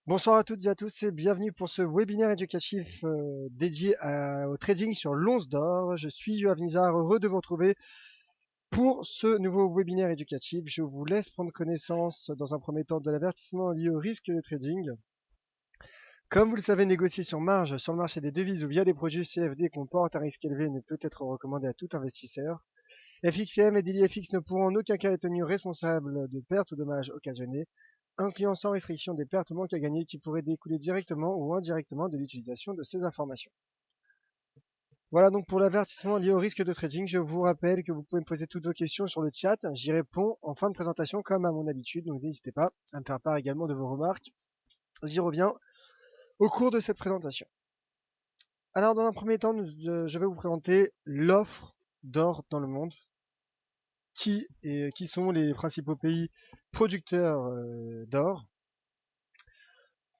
Bonsoir à toutes et à tous et bienvenue pour ce webinaire éducatif dédié au trading sur l'once d'or. Je suis Yoav Nizar, heureux de vous retrouver pour ce nouveau webinaire éducatif. Je vous laisse prendre connaissance dans un premier temps de l'avertissement lié au risque de trading. Comme vous le savez, négocier sur marge sur le marché des devises ou via des produits CFD comporte un risque élevé et ne peut être recommandé à tout investisseur. FXCM et DailyFX ne pourront en aucun cas être tenus responsables de pertes ou dommages occasionnés, incluant sans restriction des pertes ou manques à gagner qui pourraient découler directement ou indirectement de l'utilisation de ces informations. Voilà donc pour l'avertissement lié au risque de trading. Je vous rappelle que vous pouvez me poser toutes vos questions sur le chat. J'y réponds en fin de présentation comme à mon habitude, donc n'hésitez pas à me faire part également de vos remarques. J'y reviens au cours de cette présentation. Alors dans un premier temps, je vais vous présenter l'offre d'or dans le monde. Qui sont les principaux pays producteurs d'or.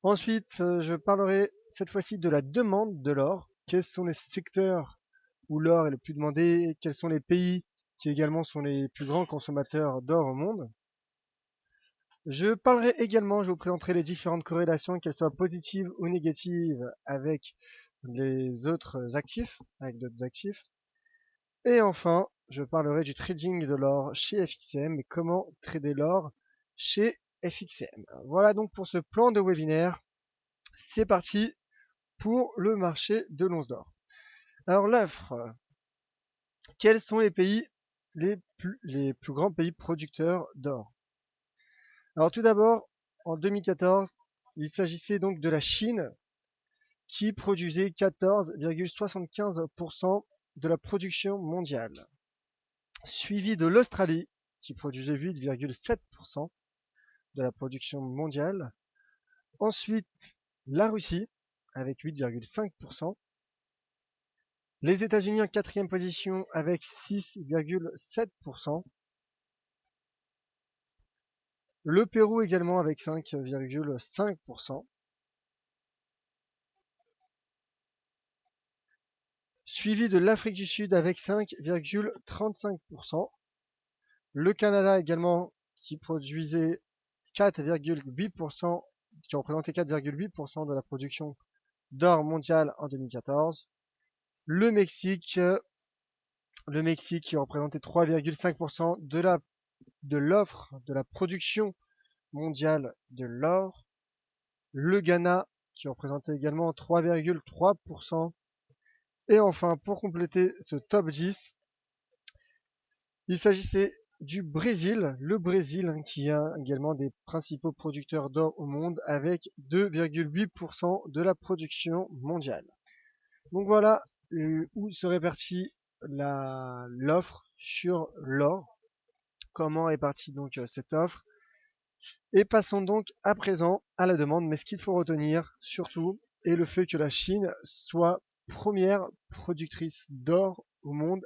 Ensuite, je parlerai cette fois-ci de la demande de l'or. Quels sont les secteurs où l'or est le plus demandé? Quels sont les pays qui également sont les plus grands consommateurs d'or au monde? Je parlerai également, je vous présenterai les différentes corrélations, qu'elles soient positives ou négatives avec les autres actifs, avec d'autres actifs. Et enfin, je parlerai du trading de l'or chez FXCM et comment trader l'or chez FXCM. Voilà donc pour ce plan de webinaire. C'est parti pour le marché de l'once d'or. Alors l'offre, quels sont les pays les plus grands pays producteurs d'or? Alors tout d'abord, en 2014, il s'agissait donc de la Chine qui produisait 14,75% de la production mondiale, suivi de l'Australie qui produisait 8,7% de la production mondiale. Ensuite, la Russie avec 8,5%. Les États-Unis en quatrième position avec 6,7%. Le Pérou également avec 5,5%. Suivi de l'Afrique du Sud avec 5,35%. Le Canada également qui produisait 4,8%, qui représentait 4,8% de la production d'or mondiale en 2014. Le Mexique qui représentait 3,5% de l'offre de la production mondiale de l'or. Le Ghana qui représentait également 3,3%. Et enfin, pour compléter ce top 10, il s'agissait du Brésil, le Brésil qui a également des principaux producteurs d'or au monde avec 2,8% de la production mondiale. Donc voilà où se répartit l'offre sur l'or. Comment est partie donc cette offre? Et passons donc à présent à la demande. Mais ce qu'il faut retenir surtout est le fait que la Chine soit première productrice d'or au monde,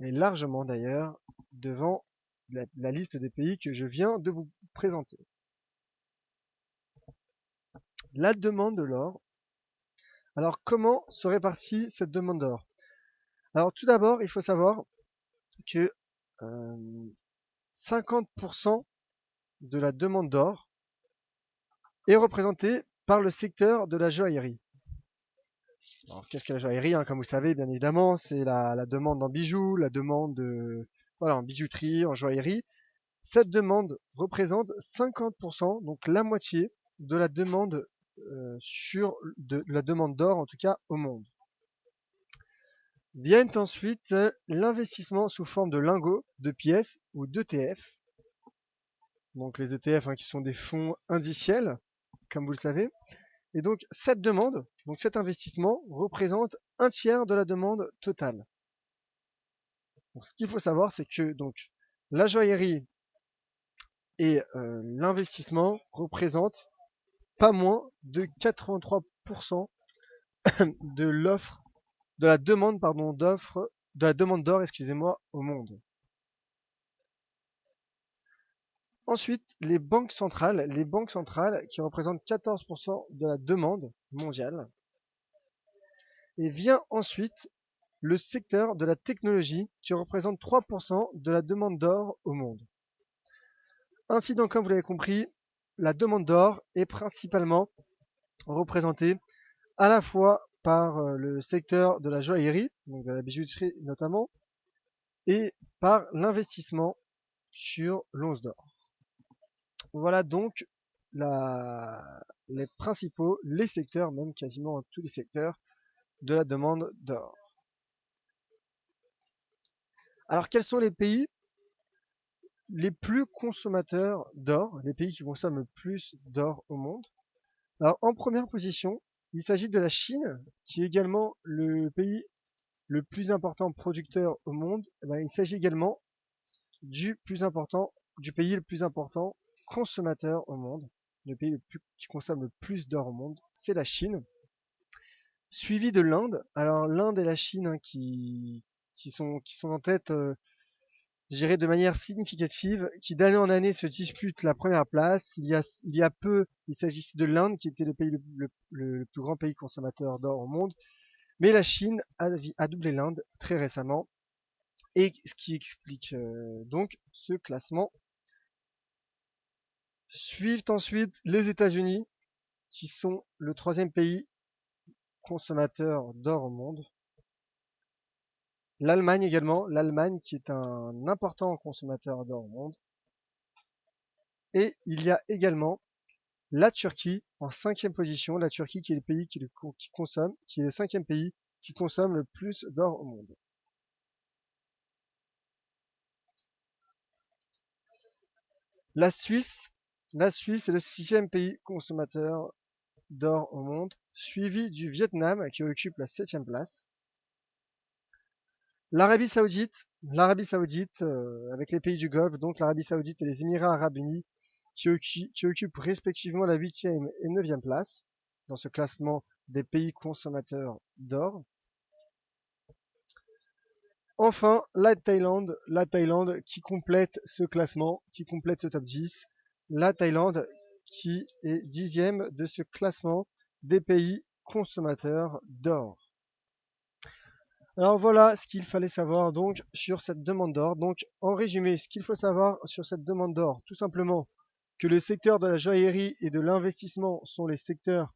et largement d'ailleurs devant la liste des pays que je viens de vous présenter. La demande de l'or. Alors comment se répartit cette demande d'or? Alors tout d'abord, il faut savoir que 50% de la demande d'or est représentée par le secteur de la joaillerie. Alors, qu'est-ce que la joaillerie, hein? Comme vous savez, bien évidemment, c'est la demande en bijoux, la demande voilà, en bijouterie, en joaillerie. Cette demande représente 50%, donc la moitié de la demande de la demande d'or, en tout cas au monde. Viennent ensuite l'investissement sous forme de lingots, de pièces ou d'ETF. Donc les ETF qui sont des fonds indiciels, comme vous le savez. Et donc cette demande, donc cet investissement représente un tiers de la demande totale. Donc, ce qu'il faut savoir, c'est que donc la joaillerie et l'investissement représentent pas moins de 83% de l'offre, de la demande d'or, excusez-moi, au monde. Ensuite, les banques centrales qui représentent 14% de la demande mondiale. Et vient ensuite le secteur de la technologie qui représente 3% de la demande d'or au monde. Ainsi donc, comme vous l'avez compris, la demande d'or est principalement représentée à la fois par le secteur de la joaillerie, donc de la bijouterie notamment, et par l'investissement sur l'once d'or. Voilà donc les principaux, les secteurs, même quasiment tous les secteurs de la demande d'or. Alors quels sont les pays les plus consommateurs d'or, les pays qui consomment le plus d'or au monde? Alors en première position, il s'agit de la Chine, qui est également le pays le plus important producteur au monde. Il s'agit également du pays le plus important consommateur au monde. Le pays qui consomme le plus d'or au monde, c'est la Chine, suivi de l'Inde. Alors l'Inde et la Chine qui sont en tête, je dirais de manière significative, qui d'année en année se disputent la première place. Il y a peu, il s'agissait de l'Inde qui était le pays le plus grand pays consommateur d'or au monde, mais la Chine a doublé l'Inde très récemment, et ce qui explique donc ce classement. Suivent ensuite les États-Unis, qui sont le troisième pays consommateur d'or au monde. L'Allemagne également, l'Allemagne qui est un important consommateur d'or au monde. Et il y a également la Turquie en cinquième position, la Turquie qui est le pays qui est le cinquième pays qui consomme le plus d'or au monde. La Suisse est le sixième pays consommateur d'or au monde, suivi du Vietnam qui occupe la septième place. L'Arabie Saoudite, avec les pays du Golfe, donc l'Arabie Saoudite et les Émirats Arabes Unis, qui occupent respectivement la huitième et neuvième place dans ce classement des pays consommateurs d'or. Enfin, la Thaïlande qui complète ce classement, qui complète ce top 10. La Thaïlande qui est dixième de ce classement des pays consommateurs d'or. Alors voilà ce qu'il fallait savoir donc sur cette demande d'or. Donc en résumé, ce qu'il faut savoir sur cette demande d'or, tout simplement que le secteur de la joaillerie et de l'investissement sont les secteurs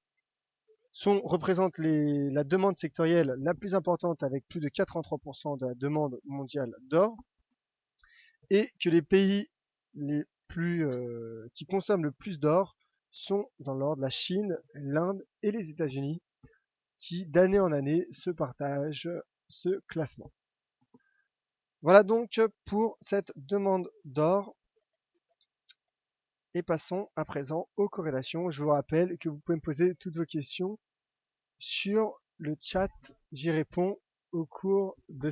représentent la demande sectorielle la plus importante avec plus de 83% de la demande mondiale d'or, et que les pays qui consomment le plus d'or sont dans l'ordre la Chine, l'Inde et les États-Unis, qui d'année en année se partagent ce classement. Voilà donc pour cette demande d'or. Et passons à présent aux corrélations. Je vous rappelle que vous pouvez me poser toutes vos questions sur le chat. J'y réponds au cours de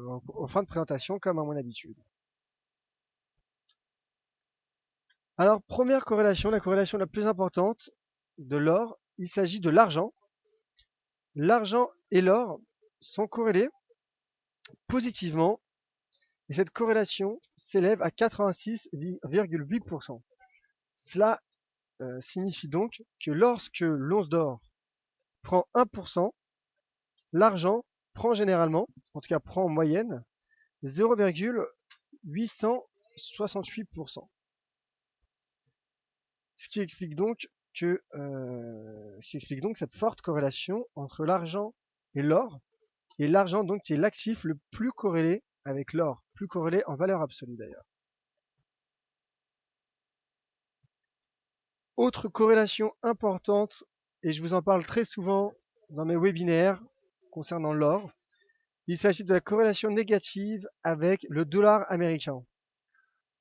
en fin de présentation, comme à mon habitude. Alors, première corrélation, la corrélation la plus importante de l'or, il s'agit de l'argent. L'argent et l'or sont corrélés positivement, et cette corrélation s'élève à 86,8%. Cela signifie donc que lorsque l'once d'or prend 1%, l'argent prend généralement, en tout cas prend en moyenne, 0,868%. Ce qui explique donc cette forte corrélation entre l'argent et l'or, et l'argent donc qui est l'actif le plus corrélé avec l'or, plus corrélé en valeur absolue d'ailleurs. Autre corrélation importante, et je vous en parle très souvent dans mes webinaires concernant l'or, il s'agit de la corrélation négative avec le dollar américain.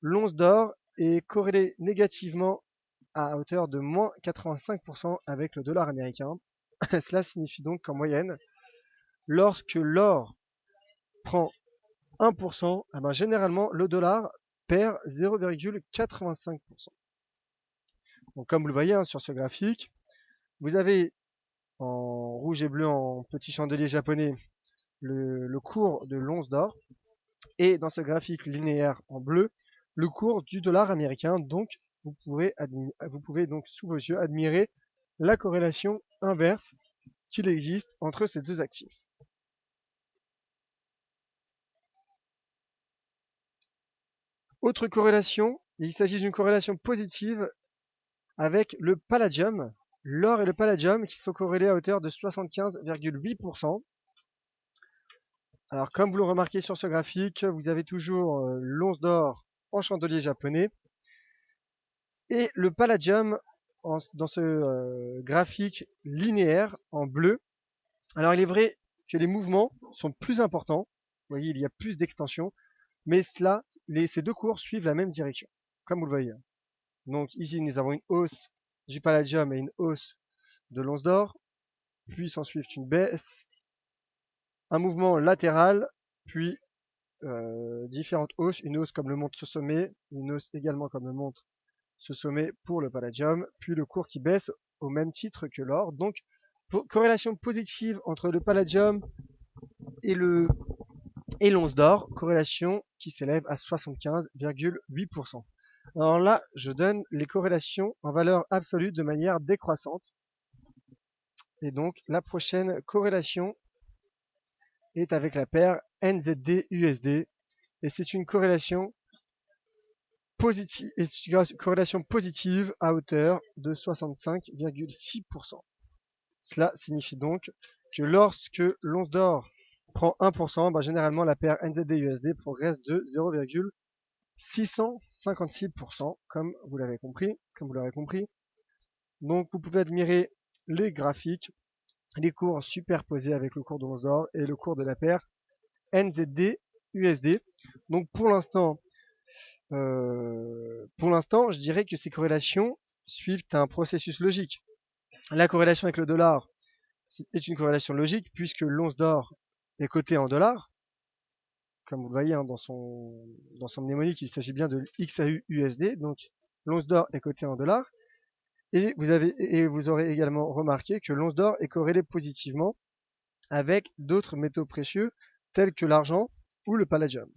L'once d'or est corrélée négativement à hauteur de moins 85% avec le dollar américain. Cela signifie donc qu'en moyenne, lorsque l'or prend 1%, généralement le dollar perd 0,85%. Donc comme vous le voyez sur ce graphique, vous avez en rouge et bleu en petit chandelier japonais le cours de l'once d'or, et dans ce graphique linéaire en bleu, le cours du dollar américain. Donc vous pouvez donc sous vos yeux admirer la corrélation inverse qu'il existe entre ces deux actifs. Autre corrélation, Il s'agit d'une corrélation positive avec le palladium. L'or et le palladium qui sont corrélés à hauteur de 75,8%. Alors comme vous le remarquez sur ce graphique, vous avez toujours l'once d'or en chandelier japonais et le palladium dans ce graphique linéaire en bleu. Alors il est vrai que les mouvements sont plus importants. Vous voyez, il y a plus d'extension, mais ces deux cours suivent la même direction, comme vous le voyez. Donc ici, nous avons une hausse du palladium et une hausse de l'once d'or, puis s'en suivent une baisse, un mouvement latéral, puis différentes hausses, une hausse comme le montre ce sommet, une hausse également comme le montre ce sommet pour le palladium, puis le cours qui baisse au même titre que l'or. Donc corrélation positive entre le palladium et l'once d'or, corrélation qui s'élève à 75,8%. Alors là, je donne les corrélations en valeur absolue de manière décroissante. Et donc, la prochaine corrélation est avec la paire NZD-USD. Et c'est une corrélation positive à hauteur de 65,6%. Cela signifie donc que lorsque l'once d'or prend 1%, généralement la paire NZD-USD progresse de 0,656%, comme vous l'aurez compris. Donc vous pouvez admirer les graphiques, les cours superposés avec le cours de l'once d'or et le cours de la paire NZD-USD. Donc pour l'instant, je dirais que ces corrélations suivent un processus logique. La corrélation avec le dollar est une corrélation logique puisque l'once d'or est cotée en dollars. Comme vous le voyez dans son mnémonique, il s'agit bien de XAU-USD. Donc l'once d'or est cotée en dollars. Et vous aurez également remarqué que l'once d'or est corrélée positivement avec d'autres métaux précieux tels que l'argent ou le palladium.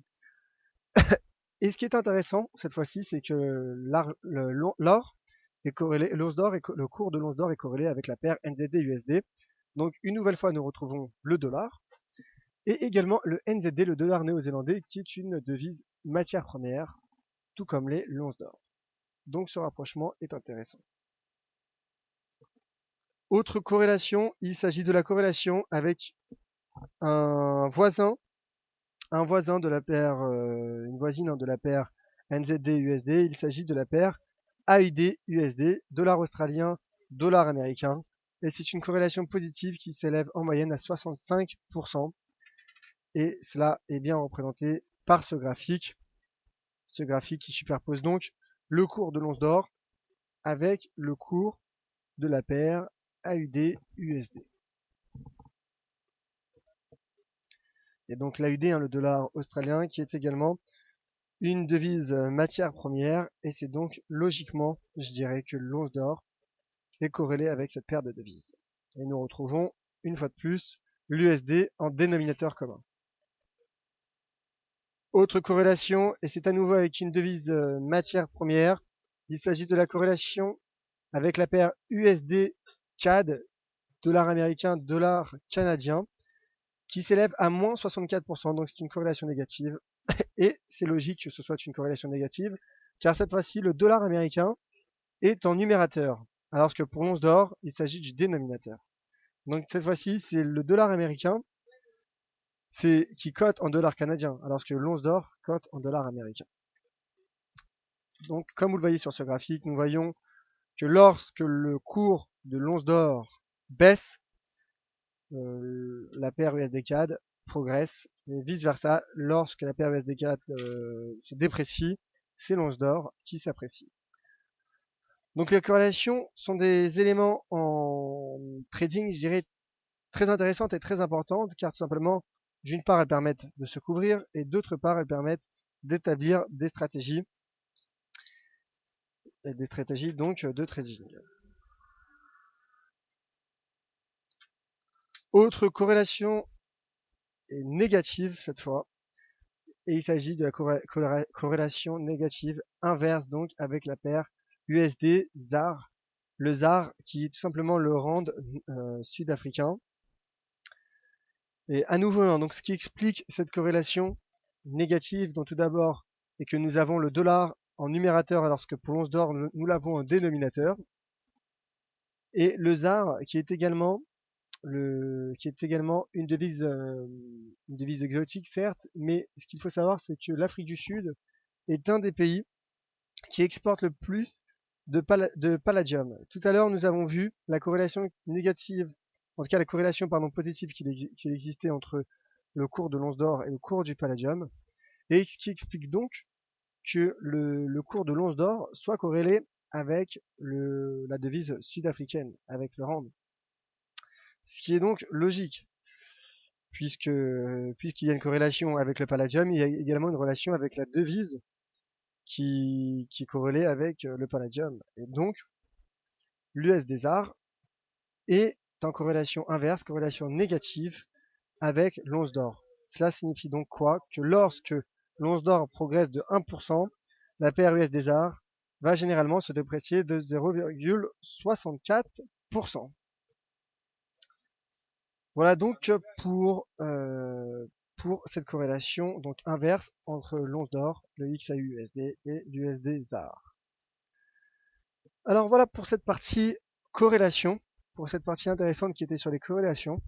Et ce qui est intéressant cette fois-ci, c'est que l'or est corrélé, le cours de l'once d'or est corrélé avec la paire NZD-USD. Donc une nouvelle fois, nous retrouvons le dollar et également le NZD, le dollar néo-zélandais, qui est une devise matière première, tout comme l'once d'or. Donc ce rapprochement est intéressant. Autre corrélation, il s'agit de la corrélation avec un voisin de la paire, une voisine de la paire NZD-USD. Il s'agit de la paire AUD-USD, dollar australien, dollar américain. Et c'est une corrélation positive qui s'élève en moyenne à 65%. Et cela est bien représenté par ce graphique qui superpose donc le cours de l'once d'or avec le cours de la paire AUD-USD. Et donc l'AUD, le dollar australien, qui est également une devise matière première, et c'est donc logiquement, je dirais, que l'once d'or est corrélée avec cette paire de devises. Et nous retrouvons, une fois de plus, l'USD en dénominateur commun. Autre corrélation, et c'est à nouveau avec une devise matière première, il s'agit de la corrélation avec la paire USD-CAD, dollar américain, dollar canadien, qui s'élève à moins 64%, donc c'est une corrélation négative. Et c'est logique que ce soit une corrélation négative, car cette fois-ci, le dollar américain est en numérateur, alors que pour l'once d'or, il s'agit du dénominateur. Donc cette fois-ci, c'est le dollar américain qui cote en dollars canadiens, alors que l'once d'or cote en dollars américains. Donc comme vous le voyez sur ce graphique, nous voyons que lorsque le cours de l'once d'or baisse, la paire USD-CAD progresse, et vice-versa, lorsque la paire USD-CAD se déprécie, c'est l'once d'or qui s'apprécie. Donc les corrélations sont des éléments en trading, je dirais, très intéressantes et très importantes, car tout simplement, d'une part, elles permettent de se couvrir, et d'autre part, elles permettent d'établir des stratégies donc de trading. Autre corrélation négative cette fois, et il s'agit de la corrélation négative inverse donc avec la paire USD-ZAR, le ZAR qui est tout simplement le rand sud-africain. Et à nouveau, donc ce qui explique cette corrélation négative, donc tout d'abord, est que nous avons le dollar en numérateur, alors que pour l'once d'or, nous l'avons en dénominateur. Et le ZAR, qui est également une devise exotique, certes, mais ce qu'il faut savoir, c'est que l'Afrique du Sud est un des pays qui exporte le plus de palladium. Tout à l'heure, nous avons vu la corrélation négative, en tout cas la corrélation positive qu'il existait entre le cours de l'once d'or et le cours du palladium, et ce qui explique donc que le cours de l'once d'or soit corrélé avec la devise sud-africaine, avec le rand. Ce qui est donc logique, puisqu'il y a une corrélation avec le palladium, il y a également une relation avec la devise qui est corrélée avec le palladium. Et donc, l'USD ZAR est en corrélation inverse, corrélation négative avec l'once d'or. Cela signifie donc quoi? Que lorsque l'once d'or progresse de 1%, la paire USD ZAR va généralement se déprécier de 0,64%. Voilà donc pour cette corrélation donc inverse entre l'once d'or, le XAU-USD et l'USD ZAR. Alors voilà pour cette partie corrélation, pour cette partie intéressante qui était sur les corrélations.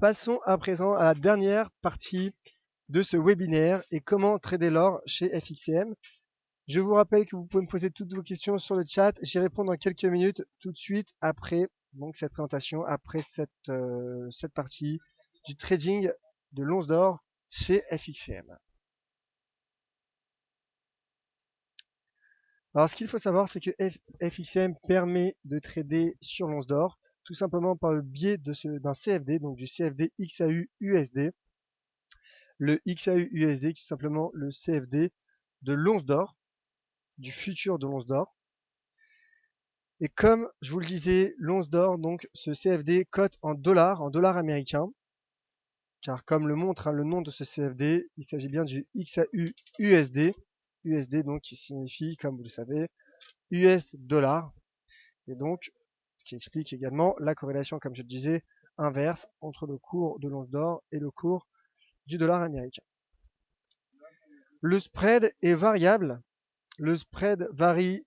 Passons à présent à la dernière partie de ce webinaire et comment trader l'or chez FXCM. Je vous rappelle que vous pouvez me poser toutes vos questions sur le chat. J'y réponds dans quelques minutes, tout de suite après donc cette présentation, après cette partie du trading de l'once d'or chez FXCM. Alors ce qu'il faut savoir, c'est que FXCM permet de trader sur l'once d'or, tout simplement par le biais d'un CFD, donc du CFD XAU-USD. Le XAU-USD qui est tout simplement le CFD de l'once d'or, du futur de l'once d'or. Et comme je vous le disais, l'once d'or, donc ce CFD cote en dollars américains, car comme le montre le nom de ce CFD, il s'agit bien du XAU-USD, USD donc qui signifie, comme vous le savez, US dollar, et donc ce qui explique également la corrélation, comme je le disais, inverse entre le cours de l'once d'or et le cours du dollar américain. Le spread est variable, le spread varie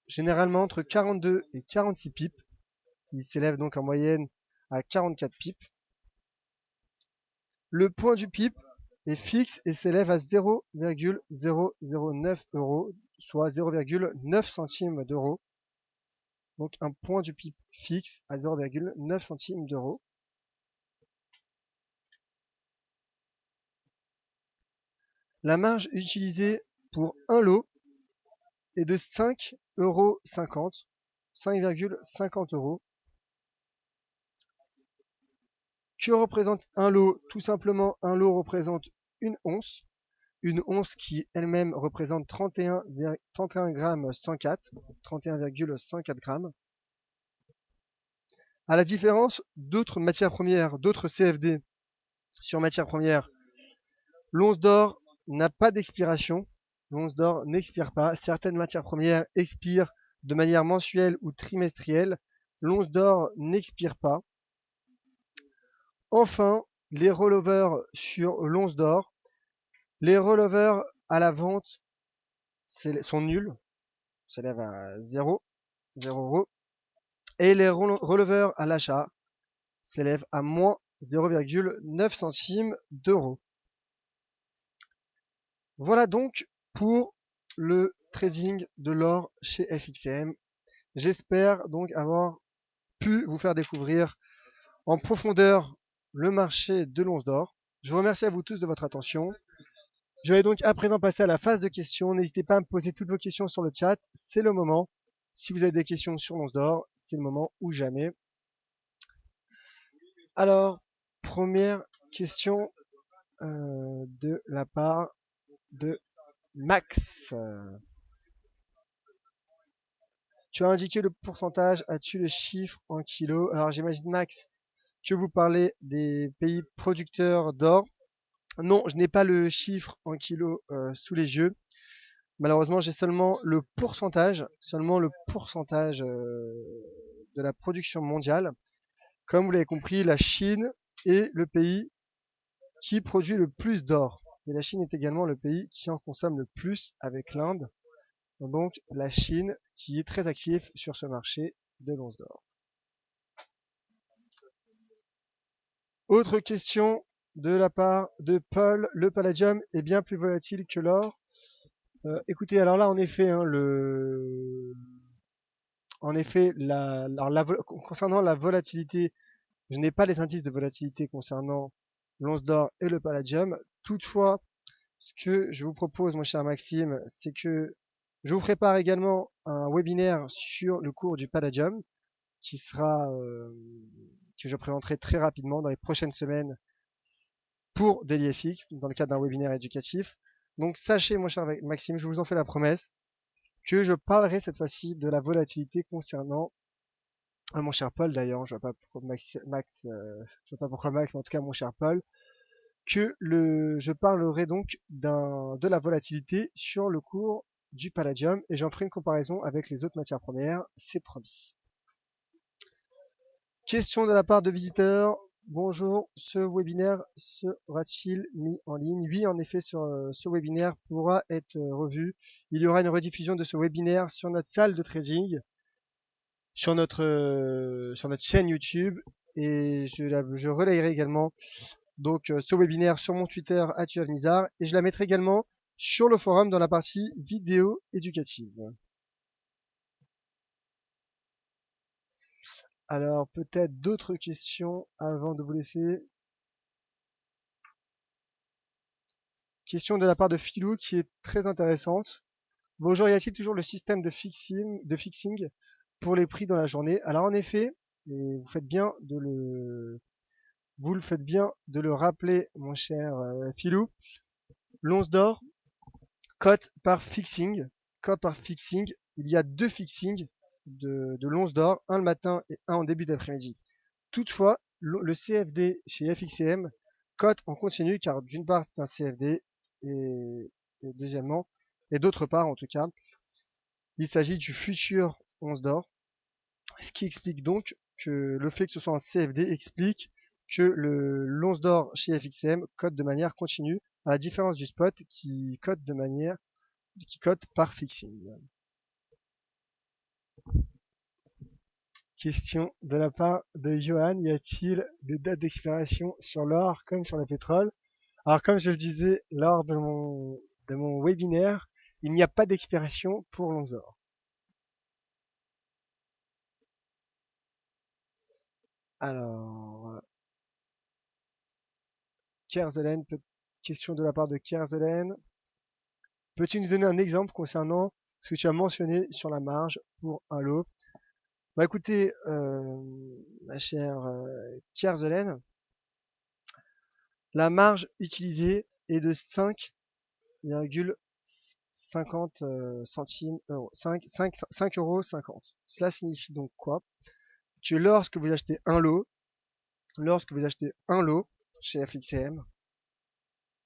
généralement entre 42 et 46 pips. Il s'élève donc en moyenne à 44 pips. Le point du pip est fixe et s'élève à 0,009 euros, soit 0,9 centimes d'euros. Donc un point du pip fixe à 0,9 centimes d'euros. La marge utilisée pour un lot est de 5,50 €, 5,50 €. Que représente un lot? Tout simplement, un lot représente une once qui elle-même représente 31 grammes 104, 31,104 grammes. À la différence d'autres matières premières, d'autres CFD sur matières premières, l'once d'or n'a pas d'expiration. L'once d'or n'expire pas. Certaines matières premières expirent de manière mensuelle ou trimestrielle. L'once d'or n'expire pas. Enfin, les rollovers sur l'once d'or. Les rollovers à la vente sont nuls, s'élèvent à 0 €. Et les releveurs à l'achat s'élèvent à moins 0,9 centimes d'euros. Voilà donc pour le trading de l'or chez FXCM. J'espère donc avoir pu vous faire découvrir en profondeur le marché de l'once d'or. Je vous remercie à vous tous de votre attention. Je vais donc à présent passer à la phase de questions. N'hésitez pas à me poser toutes vos questions sur le chat, c'est le moment. Si vous avez des questions sur l'once d'or, c'est le moment ou jamais. Alors, première question de la part de Max. Tu as indiqué le pourcentage, as-tu le chiffre en kilos? Alors j'imagine Max que vous parlez des pays producteurs d'or. Non, je n'ai pas le chiffre en kilos sous les yeux. Malheureusement, j'ai seulement le pourcentage de la production mondiale. Comme vous l'avez compris, la Chine est le pays qui produit le plus d'or. Et la Chine est également le pays qui en consomme le plus avec l'Inde. Donc la Chine qui est très active sur ce marché de l'once d'or. Autre question de la part de Paul, le palladium est bien plus volatile que l'or. Écoutez, alors là, en effet, hein, concernant la volatilité, je n'ai pas les indices de volatilité concernant l'once d'or et le palladium. Toutefois, ce que je vous propose, mon cher Maxime, c'est que je vous prépare également un webinaire sur le cours du palladium qui sera que je présenterai très rapidement dans les prochaines semaines pour DailyFX dans le cadre d'un webinaire éducatif. Donc sachez, mon cher Maxime, je vous en fais la promesse, que je parlerai cette fois-ci de la volatilité concernant mon cher Paul d'ailleurs, je vois pas pourquoi je vois pas pourquoi Max, mais en tout cas mon cher Paul, je parlerai donc de la volatilité sur le cours du palladium et j'en ferai une comparaison avec les autres matières premières, c'est promis. Question de la part de visiteurs. Bonjour, ce webinaire sera-t-il mis en ligne? Oui, en effet, ce webinaire pourra être revu. Il y aura une rediffusion de ce webinaire sur notre salle de trading, sur notre chaîne YouTube, et je relayerai également donc ce webinaire sur mon Twitter @tuavnizar et je la mettrai également sur le forum dans la partie vidéo éducative. Alors peut-être d'autres questions avant de vous laisser. Question de la part de Philou qui est très intéressante. Bonjour, y a-t-il toujours le système de fixing pour les prix dans la journée? Alors en effet, et vous le faites bien de le rappeler, mon cher Philou, l'once d'or cote par fixing. Cote par fixing, il y a deux fixings de l'once d'or, un le matin et un en début d'après-midi. Toutefois, le CFD chez FXCM cote en continu car d'une part c'est un CFD et deuxièmement, et d'autre part en tout cas, il s'agit du futur 11 d'or, ce qui explique donc que le fait que ce soit un CFD explique que l'once d'or chez FXCM cote de manière continue, à la différence du spot qui cote par fixing. Question de la part de Johan, y a-t-il des dates d'expiration sur l'or comme sur le pétrole? Alors comme je le disais lors de mon webinaire, il n'y a pas d'expiration pour l'once d'or. Alors, Kerzelen, question de la part de Kerzelen. Peux-tu nous donner un exemple concernant ce que tu as mentionné sur la marge pour un lot? Bah écoutez, ma chère Kerzelen, la marge utilisée est de 5,50 centimes euros, 5,50 €. Cela signifie donc quoi? Que lorsque vous achetez un lot chez FXCM,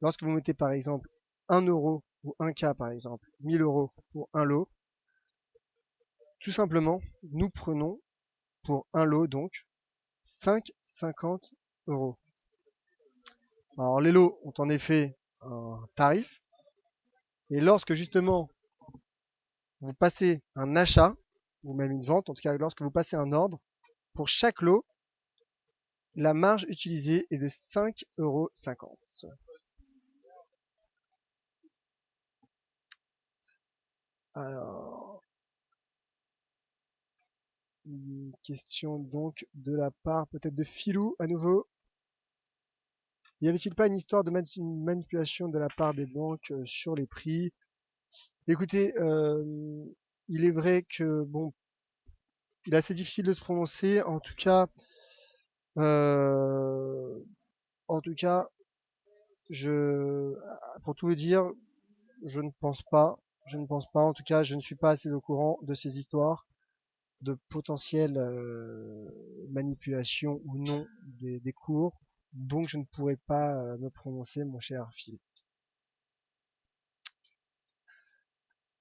lorsque vous mettez par exemple 1 € ou 1K par exemple, 1000 € pour un lot, tout simplement, nous prenons pour un lot donc 5,50 €. Alors les lots ont en effet un tarif, et lorsque justement vous passez un achat, ou même une vente, en tout cas lorsque vous passez un ordre, pour chaque lot, la marge utilisée est de 5,50 €. Alors, une question donc de la part peut-être de Philou à nouveau. Y avait-il pas une histoire de manipulation de la part des banques sur les prix? Écoutez, il est vrai que bon, il est assez difficile de se prononcer. Euh, en tout cas, je, pour tout vous dire, je ne pense pas. Je ne pense pas. En tout cas, je ne suis pas assez au courant de ces histoires de potentielles manipulations ou non des cours. Donc, je ne pourrais pas me prononcer, mon cher Phil.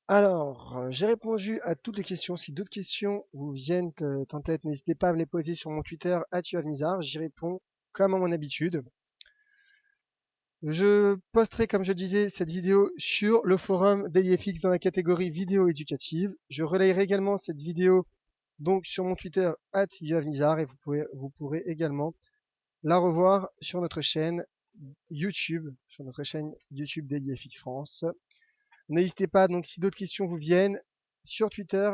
Alors, j'ai répondu à toutes les questions. Si d'autres questions vous viennent en tête, n'hésitez pas à me les poser sur mon Twitter @tuavnizar. J'y réponds comme à mon habitude. Je posterai, comme je disais, cette vidéo sur le forum DailyFX dans la catégorie vidéo éducative. Je relayerai également cette vidéo donc sur mon Twitter @yoavnizar et vous pourrez également la revoir sur notre chaîne YouTube DailyFX France. N'hésitez pas, donc, si d'autres questions vous viennent, sur Twitter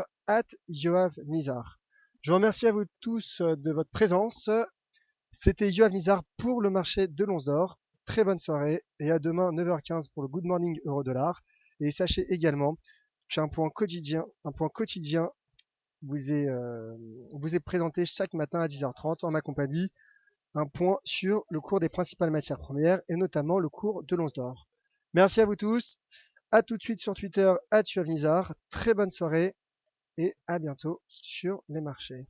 @yoavnizar. Je vous remercie à vous tous de votre présence. C'était Yoav Nizar pour le marché de Lonsdor. Très bonne soirée et à demain 9h15 pour le Good Morning Euro-Dollar. Et sachez également qu'un point quotidien vous est présenté chaque matin à 10h30 en ma compagnie. Un point sur le cours des principales matières premières et notamment le cours de Lonsdor. Merci à vous tous. À tout de suite sur Twitter @Yoav Nizar. Très bonne soirée et à bientôt sur les marchés.